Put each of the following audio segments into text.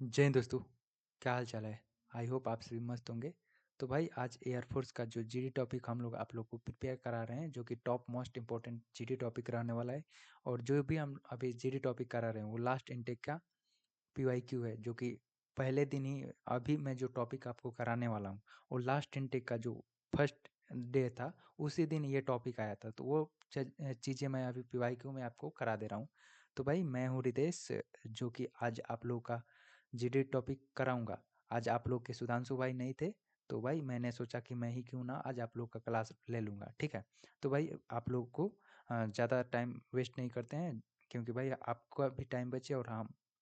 जय हिंद दोस्तों, क्या हाल चाल है? आई होप आप सभी मस्त होंगे। तो भाई आज एयरफोर्स का जो जीडी टॉपिक हम लोग आप लोग को प्रिपेयर करा रहे हैं, जो कि top most important GD topic रहने वाला है। और जो भी हम अभी जीडी टॉपिक करा रहे हैं वो लास्ट इनटेक का पीवाईक्यू है, जो कि पहले दिन ही अभी मैं जो टॉपिक आपको कराने वाला हूँ वो लास्ट इनटेक का जो फर्स्ट डे था उसी दिन ये टॉपिक आया था। तो वो चीज़ें मैं अभी पीवाईक्यू में आपको करा दे रहा हूँ। तो भाई मैं हूँ रितेश, जो कि आज आप लोग का जीडी टॉपिक कराऊंगा। आज आप लोग के सुधांशु भाई नहीं थे, तो भाई मैंने सोचा कि मैं ही क्यों ना आज आप लोग का क्लास ले लूँगा, ठीक है। तो भाई आप लोग को ज़्यादा टाइम वेस्ट नहीं करते हैं, क्योंकि भाई आपका भी टाइम बचे और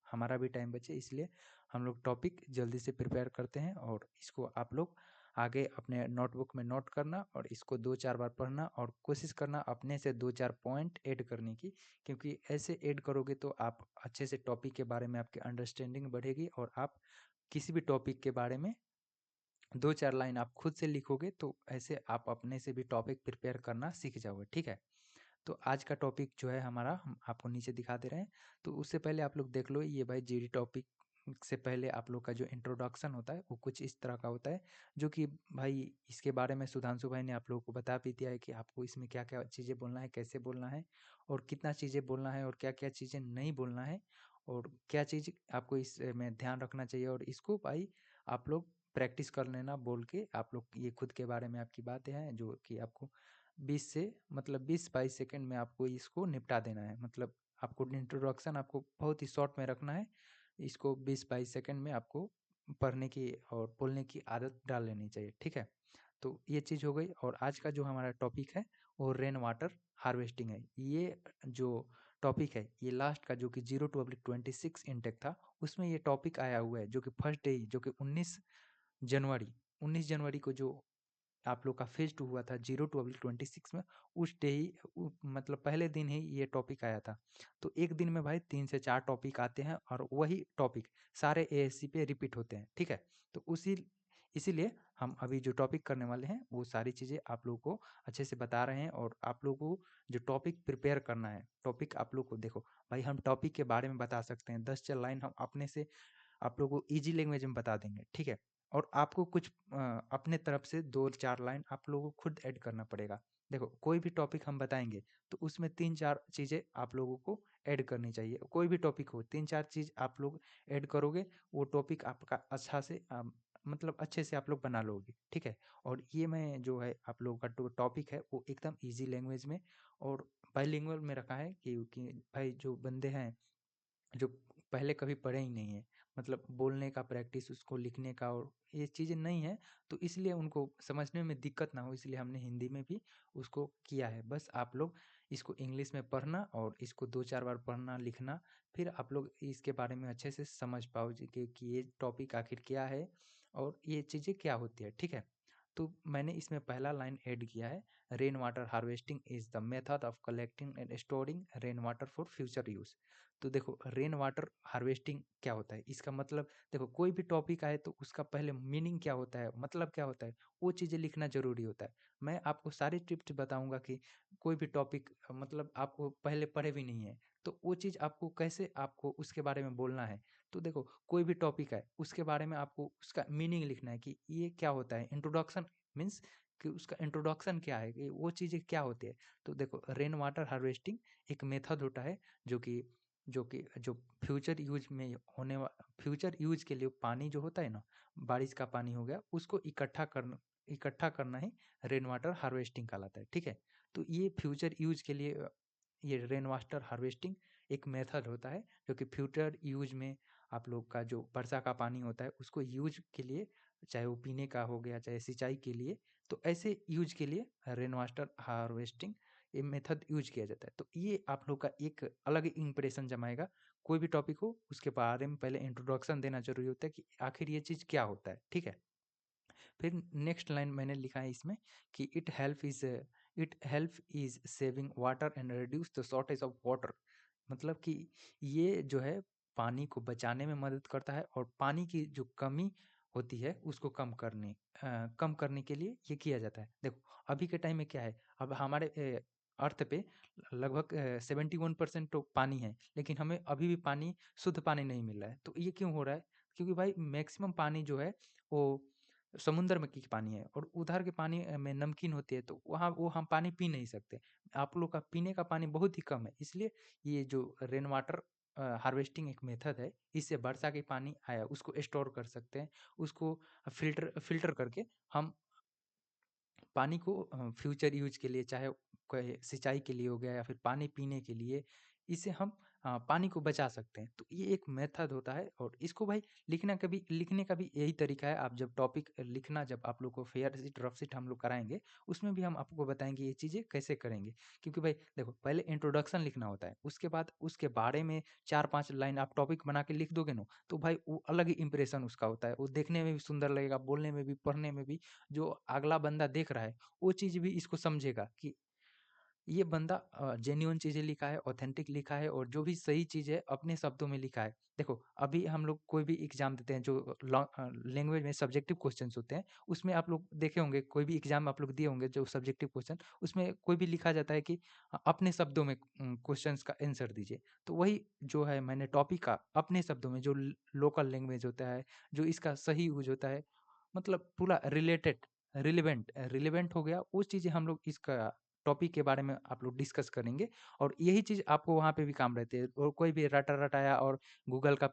हमारा भी टाइम बचे, इसलिए हम लोग टॉपिक जल्दी से प्रिपेयर करते हैं। और इसको आप लोग आगे अपने नोटबुक में नोट करना और इसको 2-4 बार पढ़ना और कोशिश करना अपने से 2-4 पॉइंट ऐड करने की, क्योंकि ऐसे ऐड करोगे तो आप अच्छे से टॉपिक के बारे में आपकी अंडरस्टैंडिंग बढ़ेगी और आप किसी भी टॉपिक के बारे में 2-4 लाइन आप खुद से लिखोगे तो ऐसे आप अपने से भी टॉपिक प्रिपेयर करना सीख जाओगे, ठीक है। तो आज का टॉपिक जो है हमारा, हम आपको नीचे दिखा दे रहे हैं। तो उससे पहले आप लोग देख लो, ये भाई जीडी टॉपिक से पहले आप लोग का जो इंट्रोडक्शन होता है वो कुछ इस तरह का होता है, जो कि भाई इसके बारे में सुधांशु भाई ने आप लोगों को बता भी दिया है कि आपको इसमें क्या क्या चीज़ें बोलना है, कैसे बोलना है और कितना चीज़ें बोलना है और क्या क्या चीज़ें नहीं बोलना है और क्या चीज़ आपको इसमें ध्यान रखना चाहिए। और इसको भाई आप लोग प्रैक्टिस कर लेना बोल के, आप लोग ये खुद के बारे में आपकी बातें हैं जो कि आपको 20 से मतलब 20-22 सेकंड में आपको इसको निपटा देना है। मतलब आपको इंट्रोडक्शन आपको बहुत ही शॉर्ट में रखना है। इसको 20-22 सेकंड में आपको पढ़ने की और बोलने की आदत डाल लेनी चाहिए, ठीक है। तो ये चीज़ हो गई। और आज का जो हमारा टॉपिक है वो रेन वाटर हार्वेस्टिंग है। ये जो टॉपिक है ये लास्ट का जो कि 0-26 इंटेक था, उसमें ये टॉपिक आया हुआ है, जो कि फर्स्ट डे ही, जो कि 19 जनवरी को जो आप लोग का फेज 2 हुआ था 0-26 में, उस डे ही मतलब पहले दिन ही ये टॉपिक आया था। तो एक दिन में भाई 3 से 4 टॉपिक आते हैं और वही टॉपिक सारे एएससी पे रिपीट होते हैं, ठीक है। तो इसीलिए हम अभी जो टॉपिक करने वाले हैं वो सारी चीज़ें आप लोगों को अच्छे से बता रहे हैं। और आप लोगों को जो टॉपिक प्रिपेयर करना है, टॉपिक आप लोग को देखो भाई, हम टॉपिक के बारे में बता सकते हैं, 10 लाइन हम अपने से आप लोगों को ईजी लैंग्वेज में बता देंगे, ठीक है। और आपको कुछ अपने तरफ से 2-4 लाइन आप लोगों को खुद ऐड करना पड़ेगा। देखो कोई भी टॉपिक हम बताएँगे तो उसमें 3-4 चीज़ें आप लोगों को ऐड करनी चाहिए। कोई भी टॉपिक हो, 3-4 चीज़ आप लोग ऐड करोगे, वो टॉपिक आपका अच्छा से मतलब अच्छे से आप लोग बना लोगे, ठीक है। और ये मैं जो है आप लोगों का टॉपिक है वो एकदम ईजी लैंग्वेज में और बाइलिंगुअल में रखा है, क्योंकि भाई जो बंदे हैं जो पहले कभी पढ़े ही नहीं है, मतलब बोलने का प्रैक्टिस, उसको लिखने का और ये चीज़ें नहीं है, तो इसलिए उनको समझने में दिक्कत ना हो, इसलिए हमने हिंदी में भी उसको किया है। बस आप लोग इसको इंग्लिश में पढ़ना और इसको 2-4 बार पढ़ना, लिखना, फिर आप लोग इसके बारे में अच्छे से समझ पाओ जी कि ये टॉपिक आखिर क्या है और ये चीज़ें क्या होती है, ठीक है। तो मैंने इसमें पहला लाइन ऐड किया है, rain water harvesting is the method of collecting and storing rain water for future use. तो देखो रेन वाटर हार्वेस्टिंग क्या होता है, इसका मतलब देखो कोई भी टॉपिक आए तो उसका पहले मीनिंग क्या होता है, मतलब क्या होता है, वो चीज़ें लिखना ज़रूरी होता है। मैं आपको सारी टिप्स बताऊँगा कि कोई भी टॉपिक मतलब आपको पहले पढ़े भी नहीं है, तो वो चीज़ आपको कैसे आपको उसके बारे में बोलना है। तो देखो कोई भी टॉपिक है, उसके बारे में आपको उसका मीनिंग लिखना है कि ये क्या होता है, इंट्रोडक्शन मीन्स कि उसका इंट्रोडक्शन क्या है, कि वो चीज़ें क्या होती है। तो देखो रेन वाटर हार्वेस्टिंग एक मेथड होता है जो फ्यूचर यूज़ में फ्यूचर यूज़ के लिए पानी जो होता है ना, बारिश का पानी हो गया, उसको इकट्ठा करना ही रेन वाटर हार्वेस्टिंग कहलाता है, ठीक है। तो ये फ्यूचर यूज़ के लिए ये रेन वाटर हार्वेस्टिंग एक मेथड होता है, जो कि फ्यूचर यूज़ में आप लोग का जो वर्षा का पानी होता है उसको यूज़ के लिए, चाहे वो पीने का हो गया, चाहे सिंचाई के लिए, तो ऐसे यूज़ के लिए रेन वाटर हार्वेस्टिंग ये मेथड यूज़ किया जाता है। तो ये आप लोग का एक अलग इंप्रेशन जमाएगा। कोई भी टॉपिक हो उसके बारे में पहले इंट्रोडक्शन देना ज़रूरी होता है कि आखिर ये चीज़ क्या होता है, ठीक है। फिर नेक्स्ट लाइन मैंने लिखा है इसमें कि it help is saving water and reduce the shortage of water. मतलब कि ये जो है पानी को बचाने में मदद करता है और पानी की जो कमी होती है उसको कम करने के लिए ये किया जाता है। देखो अभी के टाइम में क्या है, अब हमारे अर्थ पे लगभग 71% तो पानी है, लेकिन हमें अभी भी पानी शुद्ध पानी नहीं मिल रहा है। तो ये क्यों हो रहा है? क्योंकि भाई मैक्सिमम पानी जो है वो समुद्र में की पानी है और उधर के पानी में नमकीन होती है, तो वहाँ वो हम पानी पी नहीं सकते। आप लोग का पीने का पानी बहुत ही कम है, इसलिए ये जो रेन वाटर हार्वेस्टिंग एक मेथड है, इससे वर्षा के पानी आया उसको स्टोर कर सकते हैं, उसको फ़िल्टर फ़िल्टर करके हम पानी को फ्यूचर यूज़ के लिए, चाहे कोई सिंचाई के लिए हो गया या फिर पानी पीने के लिए, इससे हम पानी को बचा सकते हैं। तो ये एक मेथड होता है और इसको भाई लिखने का भी यही तरीका है। आप जब टॉपिक लिखना, जब आप लोग को फेयर शीट, रफ शीट हम लोग कराएँगे, उसमें भी हम आपको बताएँगे ये चीज़ें कैसे करेंगे। क्योंकि भाई देखो, पहले इंट्रोडक्शन लिखना होता है, उसके बाद उसके बारे में 4-5 लाइन आप टॉपिक बना के लिख दोगे ना, तो भाई वो अलग ही इंप्रेशन उसका होता है। वो देखने में भी सुंदर लगेगा, बोलने में भी, पढ़ने में भी। जो अगला बंदा देख रहा है, वो चीज़ भी इसको समझेगा कि ये बंदा जेन्युइन चीज़ें लिखा है, ऑथेंटिक लिखा है और जो भी सही चीज़ है अपने शब्दों में लिखा है। देखो, अभी हम लोग कोई भी एग्ज़ाम देते हैं जो लैंग्वेज में सब्जेक्टिव क्वेश्चन्स होते हैं, उसमें आप लोग देखे होंगे, कोई भी एग्ज़ाम आप लोग दिए होंगे जो सब्जेक्टिव क्वेश्चन, उसमें कोई भी लिखा जाता है कि अपने शब्दों में क्वेश्चंस का आंसर दीजिए। तो वही जो है, मैंने टॉपिक का अपने शब्दों में, जो लोकल लैंग्वेज होता है, जो इसका सही यूज़ होता है, मतलब पूरा रिलेवेंट हो गया, वो चीज़ें हम लोग इसका टॉपिक के बारे में आप लोग डिस्कस करेंगे और यही चीज़ आपको वहाँ पे भी काम रहती है। और कोई भी रटा-रटाया और गूगल का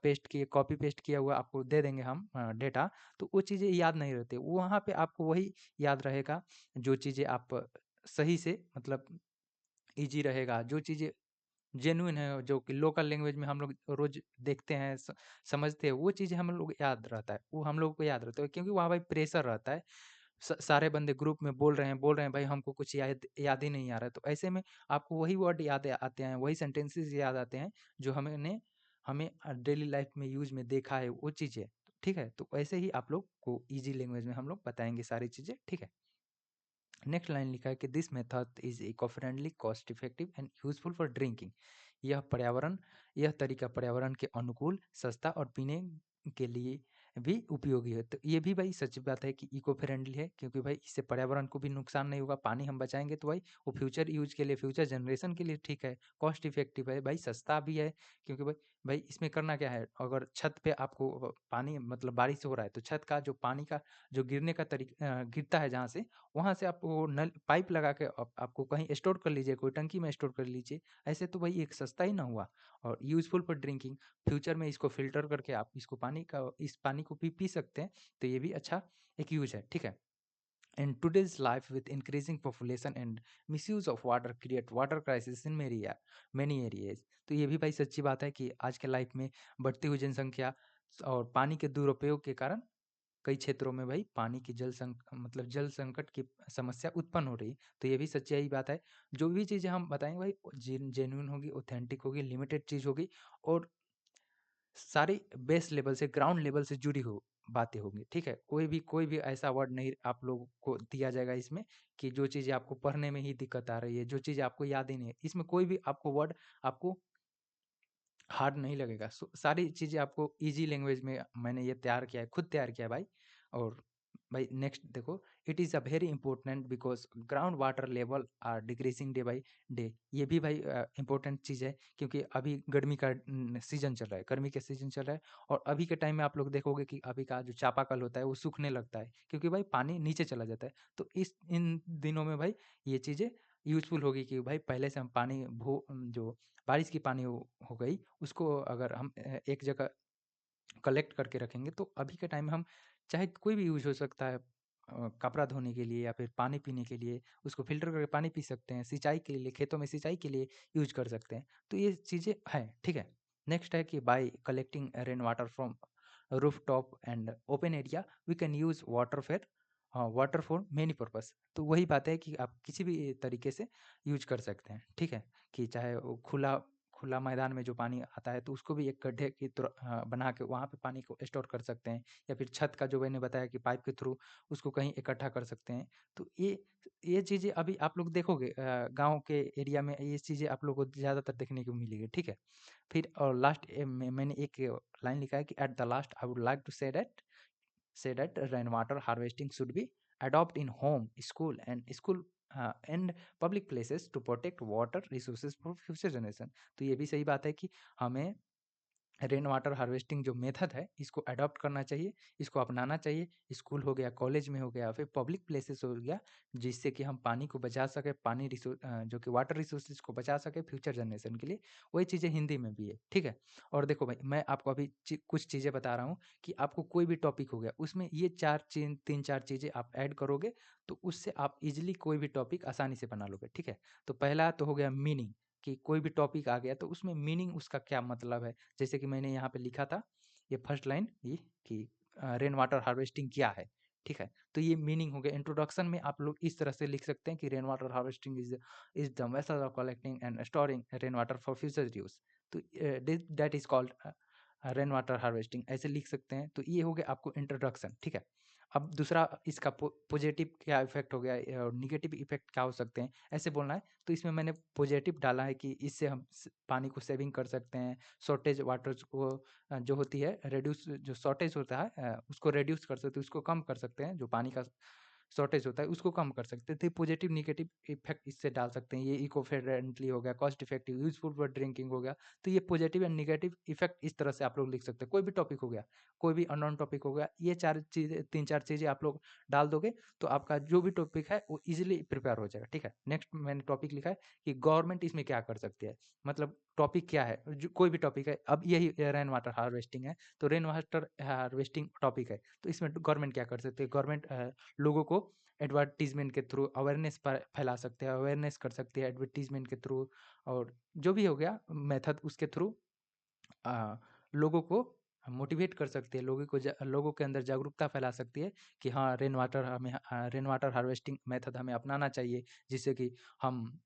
कॉपी पेस्ट किया हुआ आपको दे देंगे हम डेटा, तो वो चीज़ें याद नहीं रहती। वहाँ पे आपको वही याद रहेगा, जो चीज़ें आप सही से, मतलब ईज़ी रहेगा, जो चीज़ें जेन्युइन है, जो कि लोकल लैंग्वेज में हम लोग रोज़ देखते हैं, समझते हैं, वो चीज़ें हम लोग याद रहता है, वो हम लोगों को याद रहता है, क्योंकि वहाँ भाई प्रेशर रहता है। सारे बंदे ग्रुप में बोल रहे हैं, भाई हमको कुछ याद याद ही नहीं आ रहा है। तो ऐसे में आपको वही वर्ड याद आते हैं, वही सेंटेंसेस याद आते हैं, जो हमें डेली लाइफ में यूज़ में देखा है वो चीज़ें। ठीक है? तो ऐसे ही आप लोग को ईज़ी लैंग्वेज में हम लोग बताएँगे सारी चीज़ें, ठीक है? नेक्स्ट लाइन लिखा है कि this method is eco friendly, cost effective and useful for drinking. यह पर्यावरण यह तरीका पर्यावरण के अनुकूल, सस्ता और पीने के लिए भी उपयोगी है। तो ये भी भाई सच बात है कि इको फ्रेंडली है, क्योंकि भाई इससे पर्यावरण को भी नुकसान नहीं होगा, पानी हम बचाएंगे तो भाई वो फ्यूचर यूज के लिए, फ्यूचर जनरेशन के लिए ठीक है। कॉस्ट इफेक्टिव है भाई, सस्ता भी है, क्योंकि भाई भाई इसमें करना क्या है, अगर छत पे आपको पानी, मतलब बारिश हो रहा है, तो छत का जो पानी का जो गिरने का तरीका गिरता है जहाँ से, वहाँ से आप वो नल पाइप लगा के आपको कहीं स्टोर कर लीजिए, कोई टंकी में स्टोर कर लीजिए। ऐसे तो भाई एक सस्ता ही ना हुआ और यूज़फुल फॉर ड्रिंकिंग। फ्यूचर में इसको फ़िल्टर करके आप इस पानी को पी सकते हैं, तो ये भी अच्छा एक यूज़ है, ठीक है? In today's life with increasing population and misuse of water create water crisis in many areas। तो ये भी भाई सच्ची बात है कि आज के लाइफ में बढ़ती हुई जनसंख्या और पानी के दुरुपयोग के कारण कई क्षेत्रों में भाई पानी की मतलब जल संकट की समस्या उत्पन्न हो रही। तो ये भी सच्चाई बात है। जो भी चीज़ें हम बताएँगे भाई जेन्युइन होगी, ऑथेंटिक होगी, लिमिटेड चीज़ होगी और सारी बेस लेवल से, ग्राउंड लेवल से जुड़ी हो बातें होंगी, ठीक है? कोई भी ऐसा वर्ड नहीं आप लोगों को दिया जाएगा इसमें कि जो चीज़ें आपको पढ़ने में ही दिक्कत आ रही है, जो चीज़ें आपको याद ही नहीं है। इसमें कोई भी आपको वर्ड आपको हार्ड नहीं लगेगा। सारी चीज़ें आपको ईज़ी लैंग्वेज में मैंने ये तैयार किया है, खुद तैयार किया है भाई। और भाई नेक्स्ट देखो, it is a very important because ground water level are decreasing day by day. ये भी भाई इम्पोर्टेंट चीज़ है, क्योंकि अभी गर्मी का सीज़न चल रहा है, गर्मी का सीज़न चल रहा है और अभी के टाइम में आप लोग देखोगे कि अभी का जो चापाकल होता है वो सूखने लगता है, क्योंकि भाई पानी नीचे चला जाता है। तो इन दिनों में भाई ये चीज़ें यूज़फुल होगी कि भाई पहले से हम पानी जो बारिश की पानी हो गई, उसको अगर हम एक जगह कलेक्ट करके रखेंगे, तो अभी के टाइम में हम चाहे कोई भी यूज़ हो सकता है, कपड़ा धोने के लिए या फिर पानी पीने के लिए, उसको फ़िल्टर करके पानी पी सकते हैं, सिंचाई के लिए, खेतों में सिंचाई के लिए यूज़ कर सकते हैं। तो ये चीज़ें हैं, ठीक है? नेक्स्ट है कि by collecting rain water from rooftop and open area, we can use water for many purpose. तो वही बात है कि आप किसी भी तरीके से यूज़ कर सकते हैं, ठीक है? कि चाहे वो खुला खुला मैदान में जो पानी आता है, तो उसको भी एक गड्ढे की तरह बना के वहाँ पे पानी को स्टोर कर सकते हैं, या फिर छत का जो मैंने बताया कि पाइप के थ्रू उसको कहीं इकट्ठा कर सकते हैं। तो ये चीज़ें अभी आप लोग देखोगे, गाँव के एरिया में ये चीज़ें आप लोगों को ज़्यादातर देखने को मिलेगी, ठीक है? फिर और लास्ट में मैंने एक लाइन लिखा है कि at the last I would like to say that rainwater harvesting should be adopted in home, and public places to protect water resources for future generation। तो ये भी सही बात है कि हमें रेन वाटर हार्वेस्टिंग जो मेथड है इसको अडॉप्ट करना चाहिए, इसको अपनाना चाहिए। स्कूल हो गया, कॉलेज में हो गया, फिर पब्लिक प्लेसेस हो गया, जिससे कि हम पानी को बचा सकें, जो कि वाटर रिसोर्सेज को बचा सकें फ्यूचर जनरेशन के लिए। वही चीज़ें हिंदी में भी है, ठीक है? और देखो भाई, मैं आपको अभी कुछ चीज़ें बता रहा हूँ कि आपको कोई भी टॉपिक हो गया, उसमें ये 3-4 चीज़ें आप ऐड करोगे, तो उससे आप इज़िली कोई भी टॉपिक आसानी से बना लोगे, ठीक है? तो पहला तो हो गया मीनिंग, कि कोई भी टॉपिक आ गया तो उसमें मीनिंग उसका क्या मतलब है। जैसे कि मैंने यहाँ पे लिखा था, ये फर्स्ट लाइन ये कि रेन वाटर हार्वेस्टिंग क्या है, ठीक है? तो ये मीनिंग हो गया। इंट्रोडक्शन में आप लोग इस तरह से लिख सकते हैं कि rain water harvesting is the method of collecting and storing rain water for future use. तो that is called rain water harvesting, ऐसे लिख सकते हैं। तो ये हो गया आपको इंट्रोडक्शन, ठीक है? अब दूसरा, इसका पॉजिटिव क्या इफेक्ट हो गया और निगेटिव इफेक्ट क्या हो सकते हैं, ऐसे बोलना है। तो इसमें मैंने पॉजिटिव डाला है कि इससे हम पानी को सेविंग कर सकते हैं, शॉर्टेज वाटर को जो होती है रिड्यूस, जो शॉर्टेज होता है उसको रिड्यूस कर सकते हैं, उसको कम कर सकते हैं, जो पानी का शॉर्टेज होता है उसको कम कर सकते हैं। तो पॉजिटिव निगेटिव इफेक्ट इससे डाल सकते हैं। ये इको फ्रेंडली हो गया, cost effective, useful for drinking हो गया। तो ये पॉजिटिव एंड निगेटिव इफेक्ट इस तरह से आप लोग लिख सकते हैं। कोई भी टॉपिक हो गया, कोई भी अननोन टॉपिक हो गया, ये 3-4 चीज़ें आप लोग डाल दोगे तो आपका जो भी टॉपिक है वो इजीली प्रिपेयर हो जाएगा, ठीक है? नेक्स्ट मैंने टॉपिक लिखा है कि गवर्नमेंट इसमें क्या कर सकती है। मतलब टॉपिक क्या है, जो कोई भी टॉपिक है, अब यही रेन वाटर हार्वेस्टिंग है, तो रेन वाटर हार्वेस्टिंग टॉपिक है, तो इसमें गवर्नमेंट क्या कर सकती है। गवर्नमेंट लोगों को एडवर्टीजमेंट के थ्रू अवेयरनेस फैला सकते हैं, अवेयरनेस कर सकती है एडवर्टीजमेंट के थ्रू, और जो भी हो गया मेथड उसके थ्रू लोगों को मोटिवेट कर सकती है, लोगों के अंदर जागरूकता फैला सकती है कि हाँ, रेन वाटर हार्वेस्टिंग मेथड हमें अपनाना चाहिए, जिससे कि हम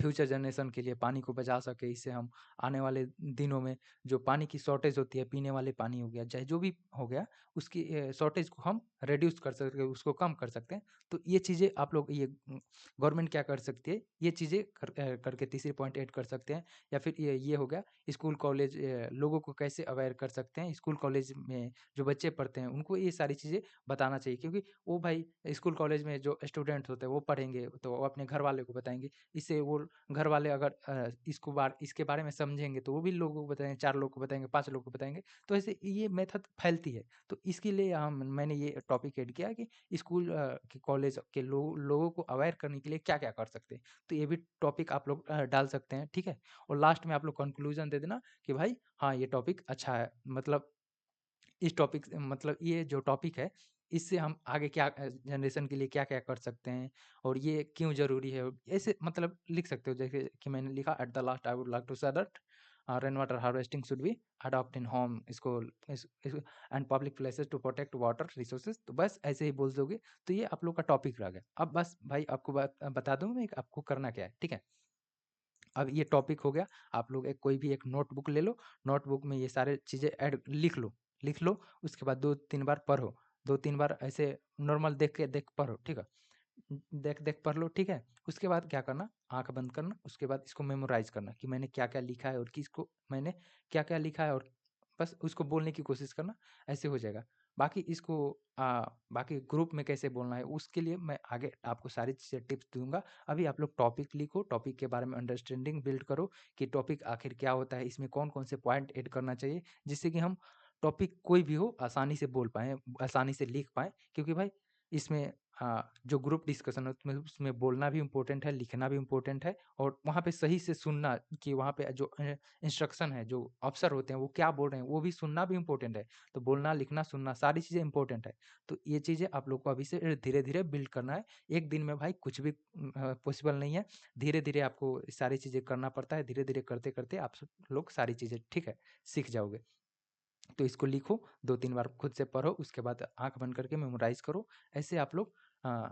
फ्यूचर जनरेशन के लिए पानी को बचा सके। इससे हम आने वाले दिनों में जो पानी की शॉर्टेज होती है, पीने वाले पानी हो गया, चाहे जो भी हो गया, उसकी शॉर्टेज को हम रिड्यूस कर सकते हैं, उसको कम कर सकते हैं। तो ये चीज़ें आप लोग, ये गवर्नमेंट क्या कर सकती है, ये चीज़ें करके तीसरी पॉइंट ऐड कर सकते हैं। या फिर ये हो गया स्कूल कॉलेज, लोगों को कैसे अवेयर कर सकते हैं। स्कूल कॉलेज में जो बच्चे पढ़ते हैं उनको ये सारी चीज़ें बताना चाहिए, क्योंकि वो भाई स्कूल कॉलेज में जो स्टूडेंट होते हैं वो पढ़ेंगे तो वो अपने घर वाले को बताएंगे। इससे वो घर वाले अगर इसके बारे में समझेंगे तो वो भी लोगों को बताएंगे, 4 लोग को बताएंगे, 5 लोग को बताएंगे। तो ऐसे ये मेथड फैलती है। तो इसके लिए मैंने ये टॉपिक ऐड किया कि स्कूल के कॉलेज के लोगों को अवेयर करने के लिए क्या क्या कर सकते हैं। तो ये भी टॉपिक आप लोग डाल सकते हैं, ठीक है? और लास्ट में आप लोग कंक्लूजन दे देना कि भाई हाँ, ये टॉपिक अच्छा है, मतलब इस टॉपिक से, मतलब ये जो टॉपिक है, इससे हम आगे क्या जनरेशन के लिए क्या-क्या कर सकते हैं और ये क्यों ज़रूरी है। ऐसे मतलब लिख सकते हो, जैसे कि मैंने लिखा, at the last I would like to say that rain water harvesting should be adopt in home, school and public places to protect water resources. तो बस ऐसे ही बोल दोगे तो ये आप लोग का टॉपिक रह गया। अब बस भाई आपको बता दूँ मैं आपको करना क्या है, ठीक है? अब ये टॉपिक हो गया, आप लोग कोई भी एक नोटबुक ले लो, नोटबुक में ये सारे चीज़ें ऐड लिख लो, उसके बाद 2-3 बार पढ़ो, 2-3 बार ऐसे नॉर्मल देख पढ़ो, ठीक है? देख पढ़ लो, ठीक है? उसके बाद क्या करना, आँख बंद करना, उसके बाद इसको मेमोराइज़ करना कि मैंने क्या-क्या लिखा है और किसको मैंने क्या-क्या लिखा है, और बस उसको बोलने की कोशिश करना, ऐसे हो जाएगा। बाकी इसको बाकी ग्रुप में कैसे बोलना है, उसके लिए मैं आगे आपको सारी चीज़ें टिप्स दूँगा। अभी आप लोग टॉपिक लिखो, टॉपिक के बारे में अंडरस्टैंडिंग बिल्ड करो कि टॉपिक आखिर क्या होता है, इसमें कौन-कौन से पॉइंट ऐड करना चाहिए, जिससे कि हम टॉपिक कोई भी हो आसानी से बोल पाएँ, आसानी से लिख पाएँ। क्योंकि भाई इसमें जो ग्रुप डिस्कशन है उसमें उसमें बोलना भी इम्पोर्टेंट है, लिखना भी इम्पोर्टेंट है, और वहाँ पे सही से सुनना कि वहाँ पे जो इंस्ट्रक्शन है, जो अफ़सर होते हैं वो क्या बोल रहे हैं, वो भी सुनना भी इम्पोर्टेंट है। तो बोलना, लिखना, सुनना सारी चीज़ें इम्पोर्टेंट है। तो ये चीज़ें आप लोग को अभी से धीरे-धीरे बिल्ड करना है। एक दिन में भाई कुछ भी पॉसिबल नहीं है। धीरे-धीरे आपको सारी चीज़ें करना पड़ता है। धीरे-धीरे करते-करते आप सब लोग सारी चीज़ें, ठीक है, सीख जाओगे। तो इसको लिखो, 2-3 बार खुद से पढ़ो, उसके बाद आँख बंद करके मेमोराइज़ करो। ऐसे आप लोग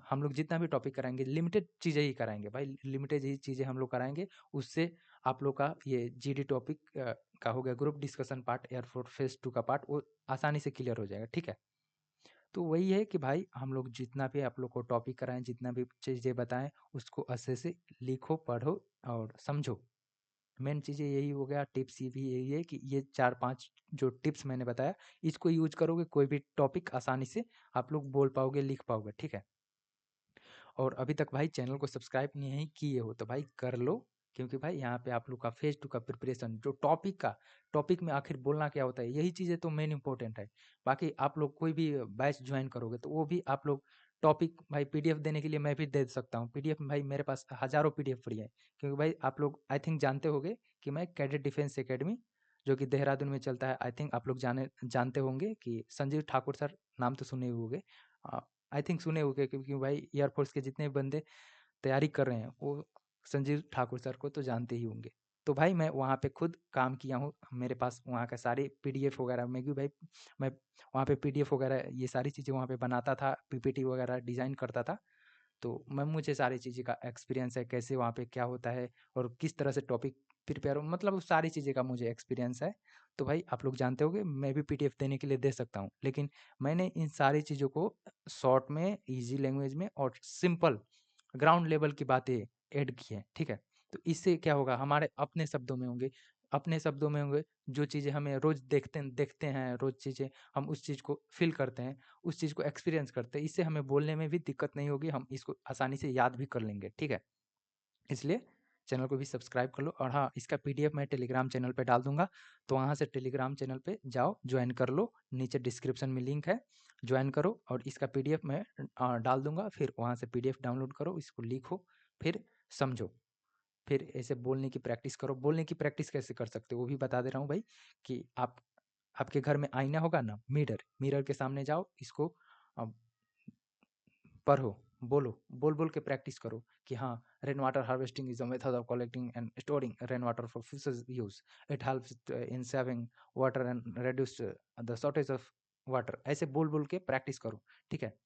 हम लोग जितना भी टॉपिक कराएँगे, लिमिटेड चीज़ें ही कराएँगे भाई, लिमिटेड ही चीज़ें हम लोग कराएँगे। उससे आप लोग का ये जीडी टॉपिक का हो गया group discussion part, air force phase 2 का पार्ट, वो आसानी से क्लियर हो जाएगा, ठीक है? तो वही है कि भाई हम लोग जितना भी आप लोग को टॉपिक कराएँ, जितना भी चीज़ें बताएँ, उसको अच्छे से लिखो, पढ़ो और समझो। मेन चीज़ें यही हो गया, टिप्स ये भी यही है कि ये 4-5 जो टिप्स मैंने बताया, इसको यूज़ करोगे कोई भी टॉपिक आसानी से आप लोग बोल पाओगे, लिख पाओगे, ठीक है? और अभी तक भाई चैनल को सब्सक्राइब नहीं किए हो तो भाई कर लो, क्योंकि भाई यहाँ पे आप लोग का फेज 2 का प्रिपरेशन जो टॉपिक में आखिर बोलना क्या होता है, यही चीज़ें तो मेन इंपॉर्टेंट है। बाकी आप लोग कोई भी बैच ज्वाइन करोगे तो वो भी आप लोग टॉपिक भाई पीडीएफ देने के लिए मैं भी दे सकता हूँ। पीडीएफ भाई मेरे पास हज़ारों पीडीएफ पड़ी है, क्योंकि भाई आप लोग आई थिंक जानते होंगे कि मैं कैडेट डिफेंस एकेडमी जो कि देहरादून में चलता है, आई थिंक आप लोग जानते होंगे कि संजीव ठाकुर सर, नाम तो सुने ही होंगे। आई थिंक सुने होंगे, क्योंकि भाई एयरफोर्स के जितने भी बंदे तैयारी कर रहे हैं वो संजीव ठाकुर सर को तो जानते ही होंगे। तो भाई मैं वहाँ पे खुद काम किया हूँ, मेरे पास वहाँ का सारी पीडीएफ वगैरह मैं भी भाई मैं वहाँ पे पीडीएफ वगैरह ये सारी चीज़ें वहाँ पे बनाता था, पीपीटी वगैरह डिज़ाइन करता था। तो मुझे सारी चीज़ें का एक्सपीरियंस है, कैसे वहाँ पे क्या होता है और किस तरह से टॉपिक प्रिपेयर हो, मतलब उस सारी चीज़ें का मुझे एक्सपीरियंस है। तो भाई आप लोग जानते होंगे मैं भी पीडीएफ देने के लिए दे सकता हूँ, लेकिन मैंने इन सारी चीज़ों को शॉर्ट में, ईज़ी लैंग्वेज में और सिंपल ग्राउंड लेवल की बातें ऐड की हैं, ठीक है? तो इससे क्या होगा, हमारे अपने शब्दों में होंगे, जो चीज़ें हमें रोज़ देखते हैं, रोज़ चीज़ें हम उस चीज़ को फ़ील करते हैं, उस चीज़ को एक्सपीरियंस करते हैं, इससे हमें बोलने में भी दिक्कत नहीं होगी, हम इसको आसानी से याद भी कर लेंगे, ठीक है? इसलिए चैनल को भी सब्सक्राइब कर लो, और हाँ, इसका पीडीएफ मैं टेलीग्राम चैनल पे डाल दूँगा, तो वहाँ से टेलीग्राम चैनल पे जाओ, जॉइन कर लो, नीचे डिस्क्रिप्शन में लिंक है, जॉइन करो और इसका पीडीएफ मैं डाल दूँगा, फिर वहाँ से पीडीएफ डाउनलोड करो, इसको लिखो, फिर समझो, फिर ऐसे बोलने की प्रैक्टिस करो। बोलने की प्रैक्टिस कैसे कर सकते हो वो भी बता दे रहा हूँ भाई, कि आपके घर में आईना होगा ना, मिरर के सामने जाओ, इसको अ, पढ़ो, बोलो, बोल-बोल के प्रैक्टिस करो कि हाँ, rain water harvesting is a method of collecting and storing rain water for fishes use. It helps in saving water and reduce the shortage of water. ऐसे बोल-बोल के प्रैक्टिस करो, ठीक है?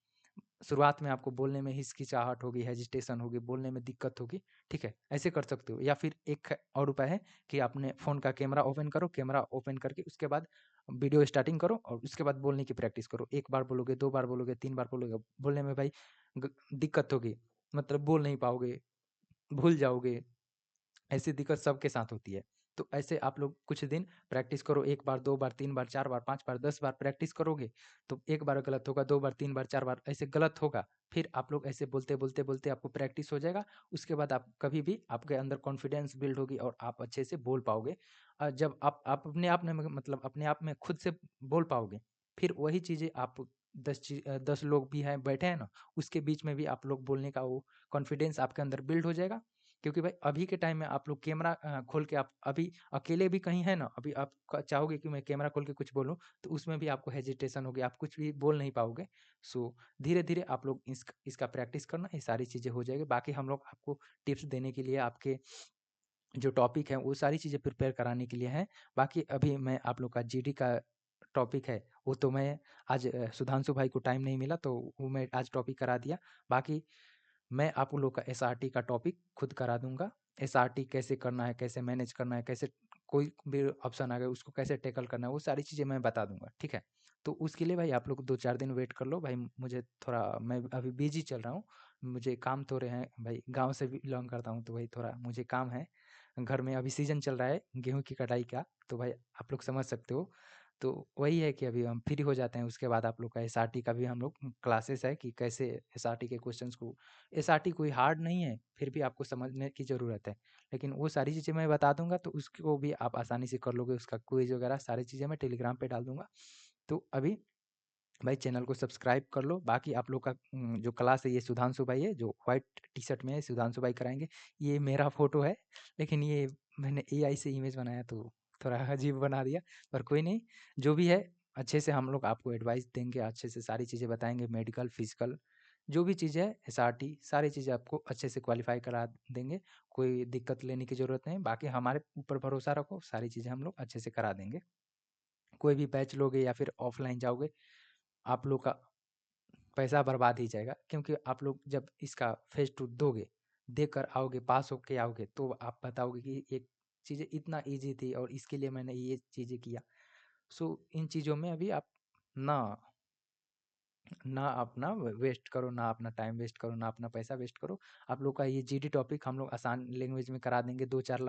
शुरुआत में आपको बोलने में हिचकिचाहट होगी, हेजिटेशन होगी, बोलने में दिक्कत होगी, ठीक है? ऐसे कर सकते हो, या फिर एक और उपाय है कि अपने फ़ोन का कैमरा ओपन करो, कैमरा ओपन करके उसके बाद वीडियो स्टार्टिंग करो और उसके बाद बोलने की प्रैक्टिस करो। 1 बार बोलोगे, 2 बार बोलोगे, 3 बार बोलोगे, बोलने में भाई दिक्कत होगी, मतलब बोल नहीं पाओगे, भूल जाओगे, ऐसी दिक्कत सबके साथ होती है। तो ऐसे आप लोग कुछ दिन प्रैक्टिस करो, 1 बार, 2 बार, 3 बार, 4 बार, 5 बार, 10 बार प्रैक्टिस करोगे, तो 1 बार गलत होगा, 2 बार, 3 बार, 4 बार ऐसे गलत होगा। फिर आप लोग ऐसे बोलते आपको प्रैक्टिस हो जाएगा, उसके बाद आप कभी भी आपके अंदर कॉन्फिडेंस बिल्ड होगी और आप अच्छे से बोल पाओगे। जब आप अपने आप में मतलब अपने आप में खुद से बोल पाओगे, फिर वही चीज़ें आप 10 लोग भी हैं बैठे हैं ना, उसके बीच में भी आप लोग बोलने का वो कॉन्फिडेंस आपके अंदर बिल्ड हो जाएगा। क्योंकि भाई अभी के टाइम में आप लोग कैमरा खोल के आप अभी अकेले भी कहीं हैं ना, अभी आप चाहोगे कि मैं कैमरा खोल के कुछ बोलूँ, तो उसमें भी आपको हेजिटेशन होगी, आप कुछ भी बोल नहीं पाओगे। सो धीरे-धीरे आप लोग इसका प्रैक्टिस करना, ये सारी चीज़ें हो जाएगी। बाकी हम लोग आपको टिप्स देने के लिए, आपके जो टॉपिक हैं, वो सारी चीज़ें प्रिपेयर कराने के लिए हैं। बाकी अभी मैं आप लोग का जीडी का टॉपिक है, वो तो मैं आज सुधांशु भाई को टाइम नहीं मिला, तो वो मैं आज टॉपिक करा दिया। बाकी मैं आप लोग का एसआरटी का टॉपिक खुद करा दूँगा। एसआरटी कैसे करना है, कैसे मैनेज करना है, कैसे कोई भी ऑप्शन आ गया उसको कैसे टैकल करना है, वो सारी चीज़ें मैं बता दूँगा, ठीक है? तो उसके लिए भाई आप लोग 2-4 दिन वेट कर लो भाई, मुझे थोड़ा मैं अभी बिज़ी चल रहा हूँ। मुझे काम थोड़े हैं भाई, गाँव से बिलॉन्ग करता हूँ, तो भाई थोड़ा मुझे काम है। घर में अभी सीज़न चल रहा है गेहूँ की कटाई का, तो भाई आप लोग समझ सकते हो। तो वही है कि अभी हम फ्री हो जाते हैं, उसके बाद आप लोग का एसआरटी का भी हम लोग क्लासेस है कि कैसे एसआरटी के क्वेश्चंस को, एसआरटी कोई हार्ड नहीं है, फिर भी आपको समझने की ज़रूरत है। लेकिन वो सारी चीज़ें मैं बता दूँगा, तो उसको भी आप आसानी से कर लोगे, उसका क्विज़ वगैरह सारी चीज़ें मैं टेलीग्राम पे डाल दूँगा। तो अभी भाई चैनल को सब्सक्राइब कर लो। बाकी आप लोग का जो क्लास है, ये सुधांशु भाई है, जो व्हाइट टी-शर्ट में है, सुधांशु भाई कराएँगे। ये मेरा फ़ोटो है, लेकिन ये मैंने एआई से इमेज बनाया, तो थोड़ा अजीब बना दिया, पर कोई नहीं, जो भी है अच्छे से हम लोग आपको एडवाइस देंगे, अच्छे से सारी चीज़ें बताएँगे, मेडिकल, फिज़िकल जो भी चीज़ें है, एसआरटी सारी चीज़ें आपको अच्छे से क्वालीफाई करा देंगे। कोई दिक्कत लेने की ज़रूरत नहीं, बाकी हमारे ऊपर भरोसा रखो, सारी चीज़ें हम लोग अच्छे से करा देंगे। कोई भी बैच लोगे या फिर ऑफ़लाइन जाओगे, आप लोग का पैसा बर्बाद ही जाएगा, क्योंकि आप लोग जब इसका फेज़ 2 दोगे, देकर आओगे, पास होके आओगे, तो आप बताओगे कि ये चीज़ें इतना ईज़ी थी और इसके लिए मैंने ये चीज़ें किया। सो इन चीज़ों में अभी आप ना ना अपना वेस्ट करो, ना अपना टाइम वेस्ट करो, ना अपना पैसा वेस्ट करो। आप लोग का ये जीडी टॉपिक हम लोग आसान लैंग्वेज में करा देंगे। 2-4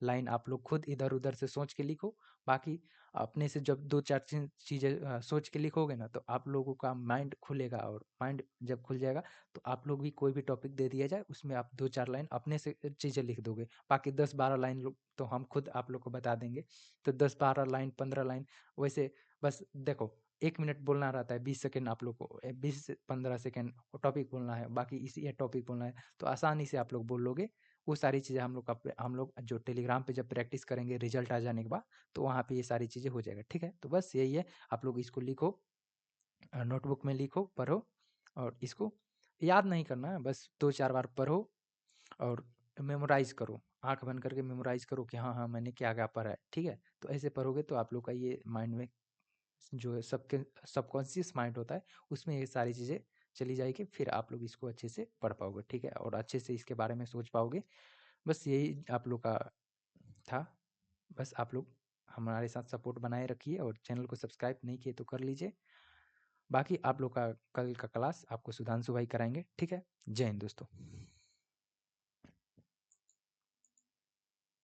लाइन आप लोग खुद इधर-उधर से सोच के लिखो। बाकी अपने से जब 2-4 चीज़ें सोच के लिखोगे ना, तो आप लोगों का माइंड खुलेगा, और माइंड जब खुल जाएगा तो आप लोग भी कोई भी टॉपिक दे दिया जाए उसमें आप 2-4 लाइन अपने से चीज़ें लिख दोगे। बाकी 10-12 लाइन लोग तो हम खुद आप लोग को बता देंगे। तो 10-12 लाइन, 15 लाइन वैसे बस देखो, 1 मिनट बोलना रहता है, 20 सेकंड आप लोग को 20 से 15 सेकंड टॉपिक बोलना है, बाकी इसी ये टॉपिक बोलना है, तो आसानी से आप लोग बोल लोगे। वो सारी चीज़ें हम लोग जो टेलीग्राम पे जब प्रैक्टिस करेंगे रिजल्ट आ जाने के बाद, तो वहाँ पे ये सारी चीज़ें हो जाएगा, ठीक है? तो बस यही है, आप लोग इसको लिखो, नोटबुक में लिखो, पढ़ो, और इसको याद नहीं करना है, बस 2-4 बार पढ़ो और मेमोराइज़ करो। आँख बंद करके मेमोराइज़ करो कि हाँ, हाँ, मैंने क्या-क्या पढ़ा है, ठीक है? तो ऐसे पढ़ोगे तो आप लोग का ये माइंड में जो सबके सबकॉन्शियस माइंड होता है, उसमें ये सारी चीज़ें चली जाएगी, फिर आप लोग इसको अच्छे से पढ़ पाओगे, ठीक है? और अच्छे से इसके बारे में सोच पाओगे। बस यही आप लोग का था। बस आप लोग हमारे साथ सपोर्ट बनाए रखिए, और चैनल को सब्सक्राइब नहीं किए तो कर लीजिए। बाकी आप लोग का कल का क्लास आपको सुधांशु भाई कराएँगे, ठीक है? जय हिंद दोस्तों।